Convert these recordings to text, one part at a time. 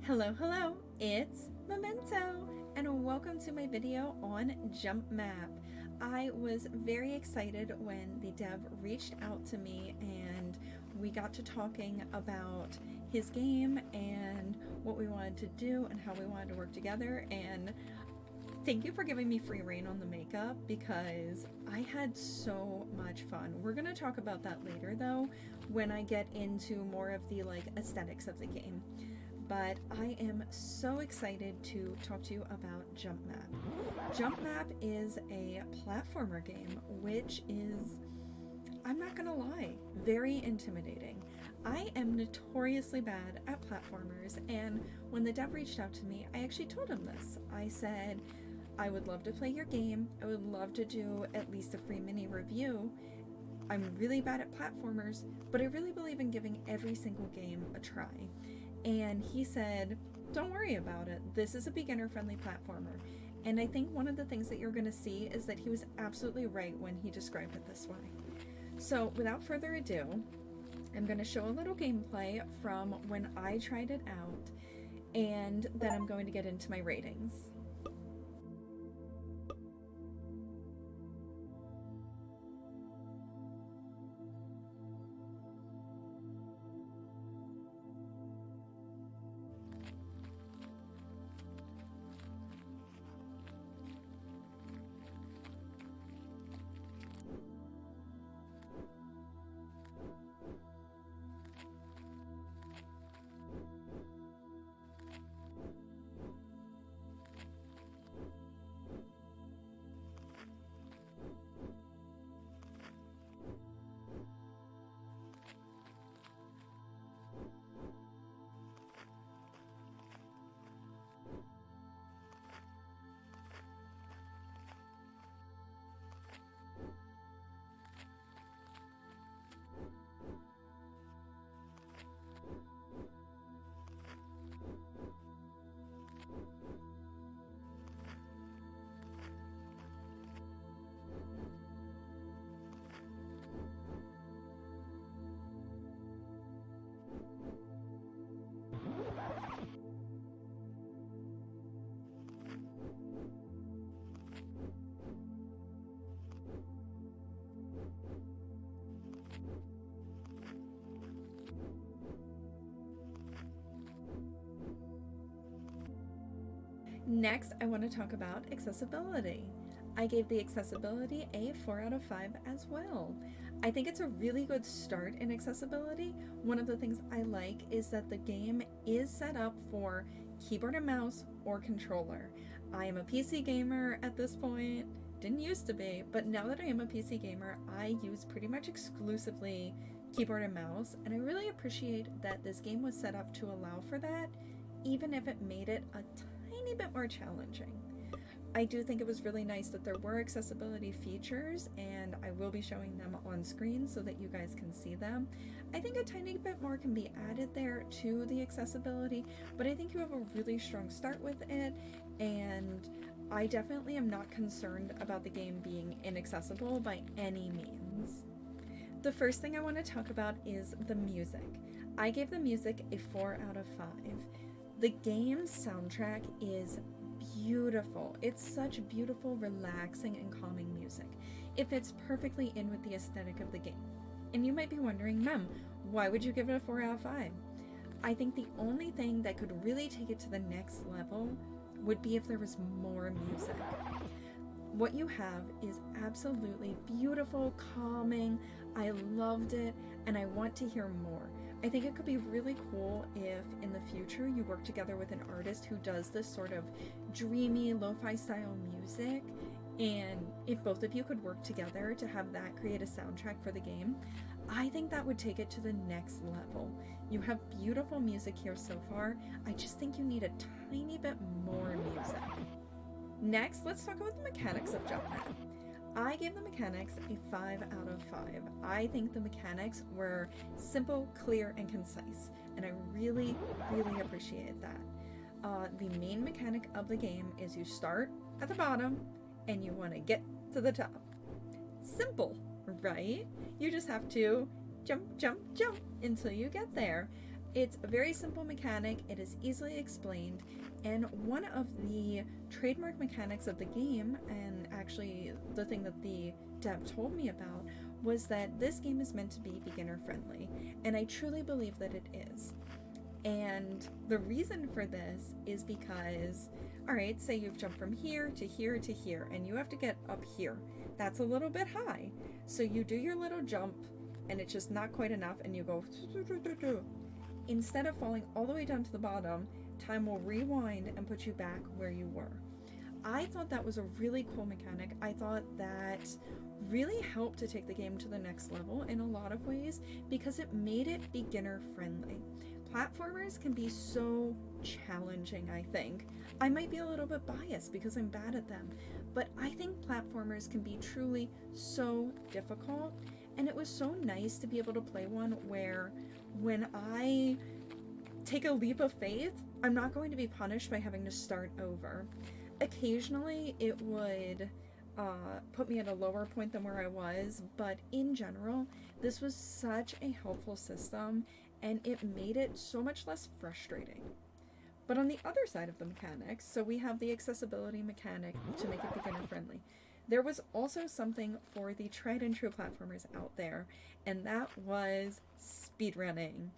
Hello, it's Memento, and welcome to my video on JumpMap. I was very excited when the dev reached out to me and we got to talking about his game and what we wanted to do and how we wanted to work together. And thank you for giving me free reign on the makeup because I had so much fun. We're gonna talk about that later though, when I get into more of the aesthetics of the game. But I am so excited to talk to you about JumpMap. JumpMap is a platformer game, which is, I'm not gonna lie, very intimidating. I am notoriously bad at platformers, and when the dev reached out to me, I actually told him this. I said, I would love to play your game. I would love to do at least a free mini review. I'm really bad at platformers, but I really believe in giving every single game a try. And he said, don't worry about it. This is a beginner-friendly platformer. And I think one of the things that you're going to see is that he was absolutely right when he described it this way. So without further ado, I'm going to show a little gameplay from when I tried it out, and then I'm going to get into my ratings. Next, I want to talk about accessibility. I gave the accessibility a 4 out of 5 as well. I think it's a really good start in accessibility. One of the things I like is that the game is set up for keyboard and mouse or controller. I am a PC gamer at this point, didn't used to be, but now that I am a PC gamer, I use pretty much exclusively keyboard and mouse, and I really appreciate that this game was set up to allow for that, even if it made it a tiny bit more challenging. I do think it was really nice that there were accessibility features, and I will be showing them on screen so that you guys can see them. I think a tiny bit more can be added there to the accessibility, but I think you have a really strong start with it, and I definitely am not concerned about the game being inaccessible by any means. The first thing I want to talk about is the music. I gave the music a 4 out of 5. The game's soundtrack is beautiful. It's such beautiful, relaxing, and calming music. It fits perfectly in with the aesthetic of the game. And you might be wondering, Mem, why would you give it a 4 out of 5? I think the only thing that could really take it to the next level would be if there was more music. What you have is absolutely beautiful, calming. I loved it, and I want to hear more. I think it could be really cool if in the future you work together with an artist who does this sort of dreamy lo-fi style music, and if both of you could work together to have that create a soundtrack for the game, I think that would take it to the next level. You have beautiful music here so far. I just think you need a tiny bit more music. Next, let's talk about the mechanics of JumpMap. I gave the mechanics a 5 out of 5. I think the mechanics were simple, clear, and concise, and I really appreciated that. The main mechanic of the game is you start at the bottom and you want to get to the top. Simple, right? You just have to jump, jump, jump until you get there. It's a very simple mechanic, it is easily explained, and one of the trademark mechanics of the game, and actually the thing that the dev told me about, was that this game is meant to be beginner friendly, and I truly believe that it is. And the reason for this is because, alright, say you've jumped from here to here to here, and you have to get up here. That's a little bit high. So you do your little jump, and it's just not quite enough, and you go, instead of falling all the way down to the bottom, time will rewind and put you back where you were. I thought that was a really cool mechanic. I thought that really helped to take the game to the next level in a lot of ways because it made it beginner friendly. Platformers can be so challenging, I think. I might be a little bit biased because I'm bad at them, but I think platformers can be truly so difficult, and it was so nice to be able to play one where when I take a leap of faith, I'm not going to be punished by having to start over. Occasionally it would put me at a lower point than where I was, but in general, this was such a helpful system, and it made it so much less frustrating. But on the other side of the mechanics, so we have the accessibility mechanic to make it beginner friendly. There was also something for the tried and true platformers out there, and that was speedrunning.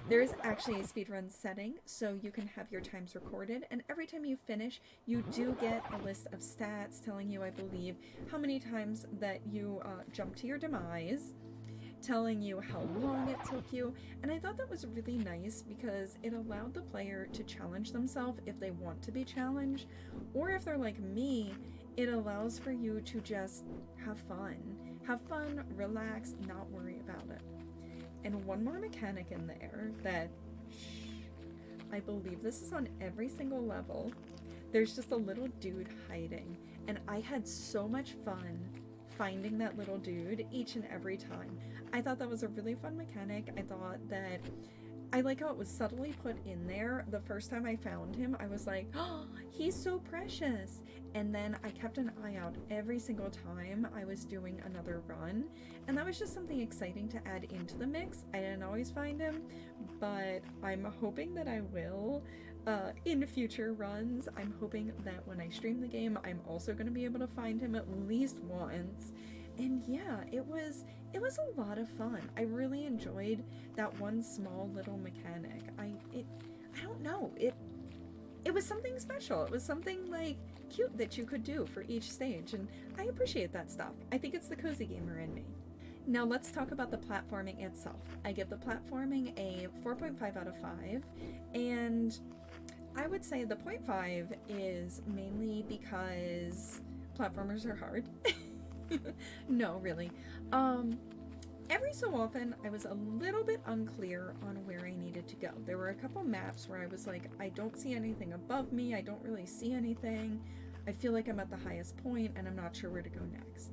There is actually a speedrun setting, so you can have your times recorded, and every time you finish, you do get a list of stats telling you, I believe, how many times that you jumped to your demise, telling you how long it took you, and I thought that was really nice because it allowed the player to challenge themselves if they want to be challenged, or if they're like me, it allows for you to just have fun, relax, not worry about it. And one more mechanic in there that, I believe this is on every single level. There's just a little dude hiding, and I had so much fun finding that little dude each and every time. I thought that was a really fun mechanic. I thought that I like how it was subtly put in there. The first time I found him, I was like, oh, he's so precious. And then I kept an eye out every single time I was doing another run. And that was just something exciting to add into the mix. I didn't always find him, but I'm hoping that I will in future runs. I'm hoping that when I stream the game, I'm also going to be able to find him at least once. And yeah, it was a lot of fun. I really enjoyed that one small little mechanic. I don't know. It was something special. It was something like cute that you could do for each stage, and I appreciate that stuff. I think it's the cozy gamer in me. Now let's talk about the platforming itself. I give the platforming a 4.5 out of 5, and I would say the 0.5 is mainly because platformers are hard. No, really. Every so often, I was a little bit unclear on where I needed to go. There were a couple maps where I was like, I don't see anything above me, I don't really see anything. I feel like I'm at the highest point and I'm not sure where to go next.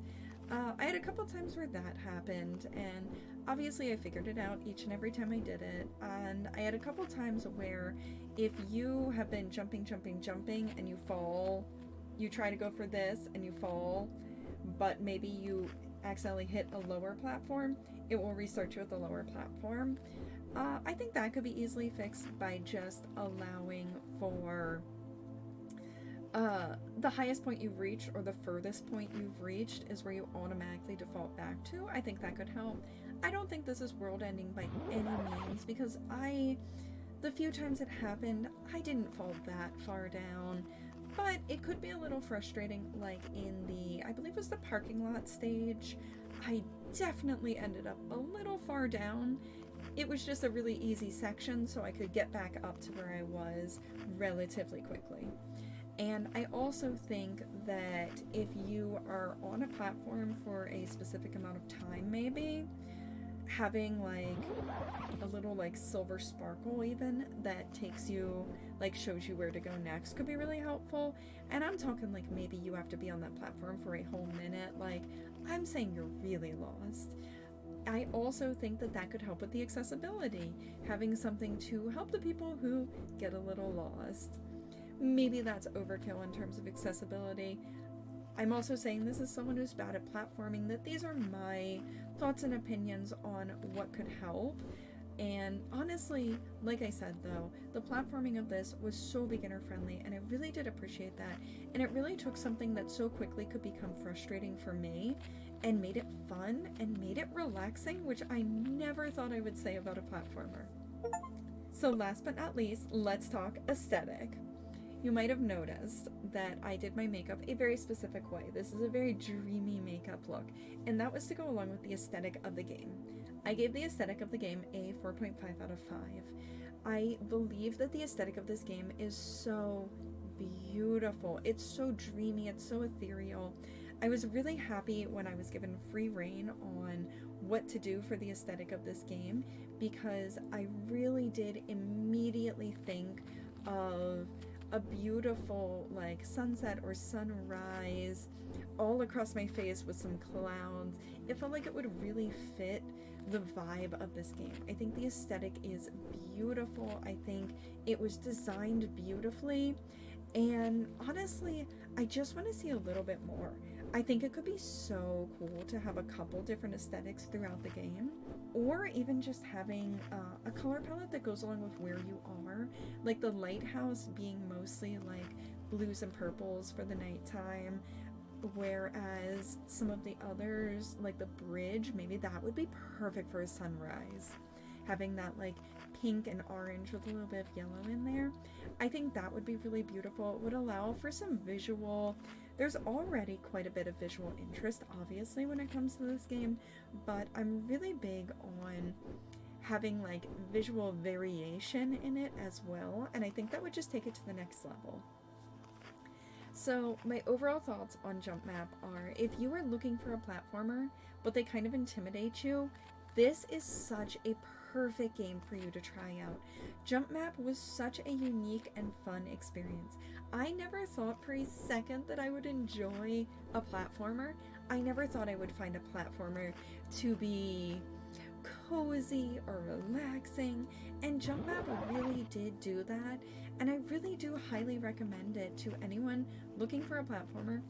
I had a couple times where that happened, and obviously I figured it out each and every time I did it. And I had a couple times where if you have been jumping and you fall, you try to go for this and you fall, but maybe you accidentally hit a lower platform, it will restart you at the lower platform. I think that could be easily fixed by just allowing for the highest point you've reached or the furthest point you've reached is where you automatically default back to. I think that could help. I don't think this is world ending by any means because the few times it happened, I didn't fall that far down. But it could be a little frustrating, like in the, I believe it was the parking lot stage. I definitely ended up a little far down. It was just a really easy section, so I could get back up to where I was relatively quickly. And I also think that if you are on a platform for a specific amount of time, maybe, having like a little like silver sparkle even that takes you, like shows you where to go next could be really helpful. And I'm talking like maybe you have to be on that platform for a whole minute. Like I'm saying you're really lost. I also think that that could help with the accessibility, having something to help the people who get a little lost. Maybe that's overkill in terms of accessibility. I'm also saying this is someone who's bad at platforming, that these are my thoughts and opinions on what could help. And honestly, like I said though, the platforming of this was so beginner friendly, and I really did appreciate that. And it really took something that so quickly could become frustrating for me and made it fun and made it relaxing, which I never thought I would say about a platformer. So last but not least, let's talk aesthetic. You might have noticed that I did my makeup a very specific way. This is a very dreamy makeup look, and that was to go along with the aesthetic of the game. I gave the aesthetic of the game a 4.5 out of 5. I believe that the aesthetic of this game is so beautiful. It's so dreamy, it's so ethereal. I was really happy when I was given free reign on what to do for the aesthetic of this game, because I really did immediately think of a beautiful like sunset or sunrise all across my face with some clouds. It felt like it would really fit the vibe of this game. I think the aesthetic is beautiful. I think it was designed beautifully, and honestly, I just want to see a little bit more. I think it could be so cool to have a couple different aesthetics throughout the game, or even just having a color palette that goes along with where you are, like the lighthouse being mostly like blues and purples for the nighttime, whereas some of the others, like the bridge, maybe that would be perfect for a sunrise, having that like pink and orange with a little bit of yellow in there. I think that would be really beautiful. It would allow for some visual. There's already quite a bit of visual interest, obviously, when it comes to this game, but I'm really big on having like visual variation in it as well, and I think that would just take it to the next level. So my overall thoughts on JumpMap are, if you are looking for a platformer, but they kind of intimidate you, this is such a perfect game for you to try out. JumpMap was such a unique and fun experience. I never thought for a second that I would enjoy a platformer. I never thought I would find a platformer to be cozy or relaxing, and JumpMap really did do that, and I really do highly recommend it to anyone looking for a platformer.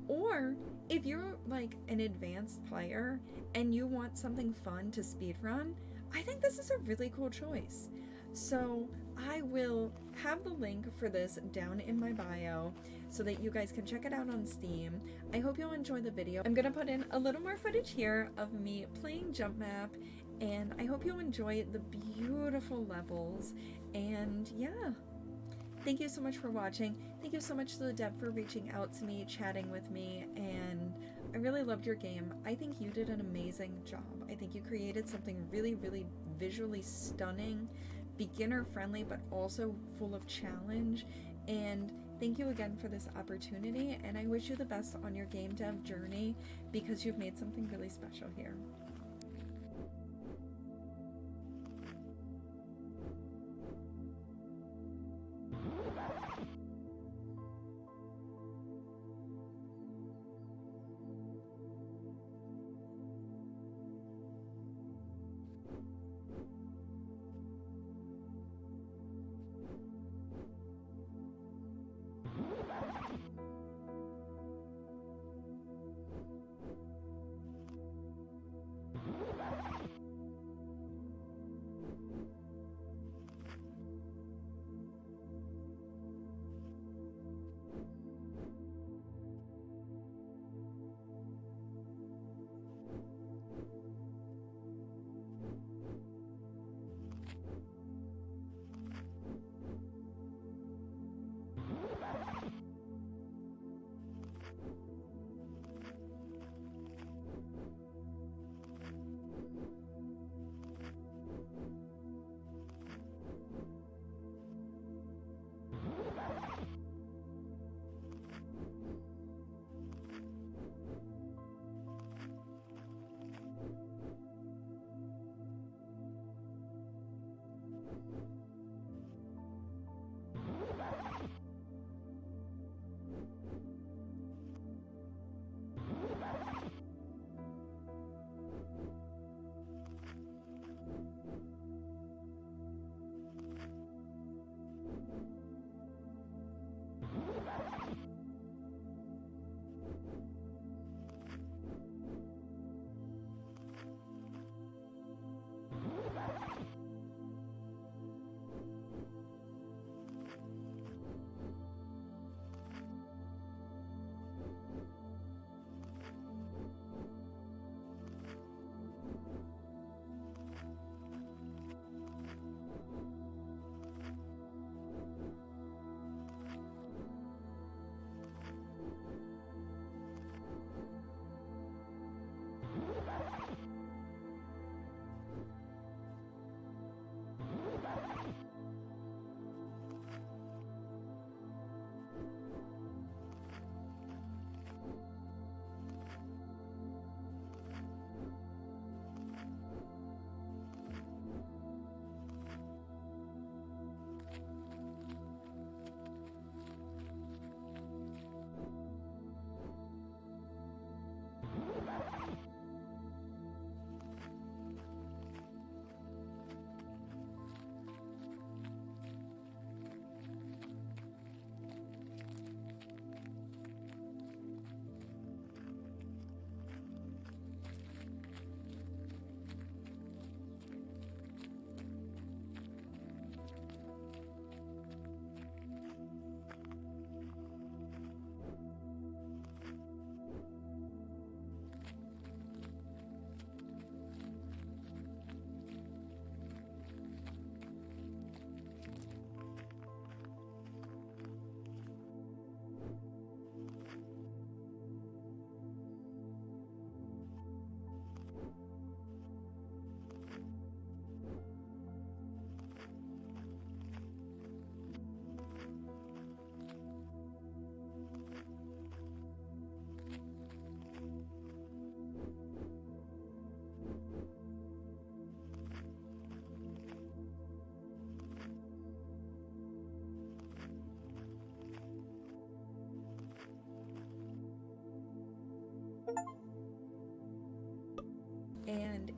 Or if you're like an advanced player and you want something fun to speedrun, I think this is a really cool choice. So I will have the link for this down in my bio so that you guys can check it out on Steam. I hope you'll enjoy the video. I'm gonna put in a little more footage here of me playing JumpMap, and I hope you'll enjoy the beautiful levels. And yeah, thank you so much for watching. Thank you so much to the dev for reaching out to me, chatting with me, and I really loved your game. I think you did an amazing job. I think you created something really, really visually stunning, beginner friendly, but also full of challenge. And thank you again for this opportunity, and I wish you the best on your game dev journey, because you've made something really special here.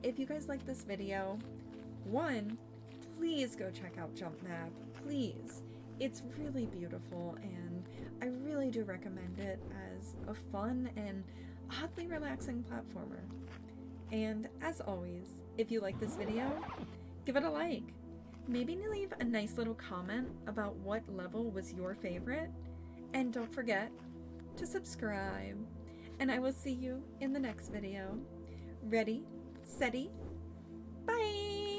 if you guys like this video, one, please go check out JumpMap, please. It's really beautiful, and I really do recommend it as a fun and oddly relaxing platformer. And as always, if you like this video, give it a like. Maybe leave a nice little comment about what level was your favorite. And don't forget to subscribe. And I will see you in the next video. Ready, steady, bye!